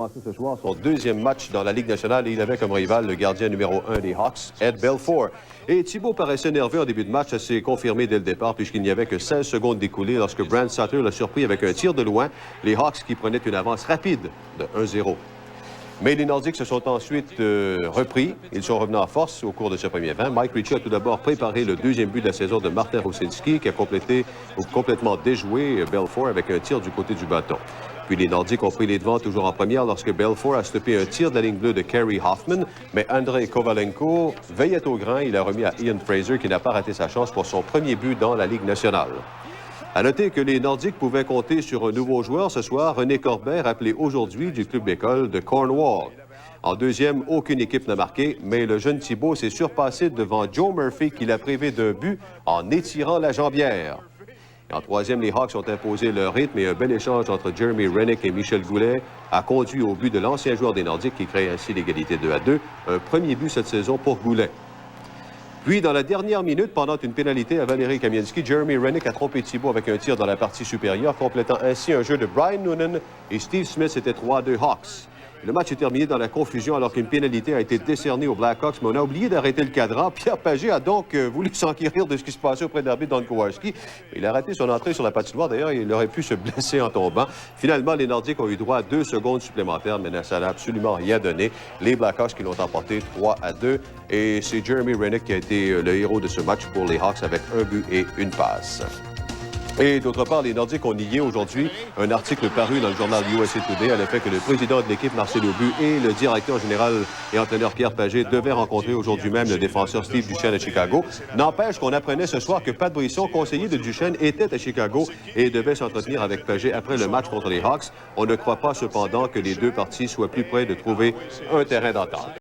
Ce soir, son deuxième match dans la Ligue nationale et il avait comme rival le gardien numéro 1 des Hawks, Ed Belfour. Et Thibault paraissait nerveux en début de match, ça s'est confirmé dès le départ puisqu'il n'y avait que 16 secondes d'écoulées lorsque Brent Sutter l'a surpris avec un tir de loin, les Hawks qui prenaient une avance rapide de 1-0. Mais les Nordiques se sont ensuite repris. Ils sont revenus en force au cours de ce premier 20. Mike Ritchie a tout d'abord préparé le deuxième but de la saison de Martin Rucinski qui a complètement déjoué Belfour avec un tir du côté du bâton. Puis les Nordiques ont pris les devants toujours en première lorsque Belfour a stoppé un tir de la ligne bleue de Kerry Hoffman. Mais Andrei Kovalenko veillait au grain. Il a remis à Ian Fraser qui n'a pas raté sa chance pour son premier but dans la Ligue nationale. À noter que les Nordiques pouvaient compter sur un nouveau joueur ce soir, René Corbet, rappelé aujourd'hui du club d'école de Cornwall. En deuxième, aucune équipe n'a marqué, mais le jeune Thibault s'est surpassé devant Joe Murphy qui l'a privé d'un but en étirant la jambière. Et en troisième, les Hawks ont imposé leur rythme et un bel échange entre Jeremy Rennick et Michel Goulet a conduit au but de l'ancien joueur des Nordiques qui crée ainsi l'égalité 2-2. Un premier but cette saison pour Goulet. Puis, dans la dernière minute, pendant une pénalité à Valérie Kamieński, Jeremy Rennick a trompé Thibault avec un tir dans la partie supérieure, complétant ainsi un jeu de Brian Noonan et Steve Smith. C'était 3-2 Hawks. Le match est terminé dans la confusion alors qu'une pénalité a été décernée aux Blackhawks, mais on a oublié d'arrêter le cadran. Pierre Pagé a donc voulu s'enquérir de ce qui se passait auprès de l'arbitre Don Kowarski. Il a raté son entrée sur la patinoire. D'ailleurs, il aurait pu se blesser en tombant. Finalement, les Nordiques ont eu droit à 2 secondes supplémentaires, mais ça n'a absolument rien donné. Les Blackhawks qui l'ont emporté 3-2. Et c'est Jeremy Rennick qui a été le héros de ce match pour les Hawks avec un but et une passe. Et d'autre part, les Nordiques ont nié aujourd'hui un article paru dans le journal USA Today à l'effet que le président de l'équipe, Marcel Aubu, et le directeur général et entraîneur Pierre Pagé devaient rencontrer aujourd'hui même le défenseur Steve Duchesne à Chicago. N'empêche qu'on apprenait ce soir que Pat Brisson, conseiller de Duchesne, était à Chicago et devait s'entretenir avec Pagé après le match contre les Hawks. On ne croit pas cependant que les deux parties soient plus près de trouver un terrain d'entente.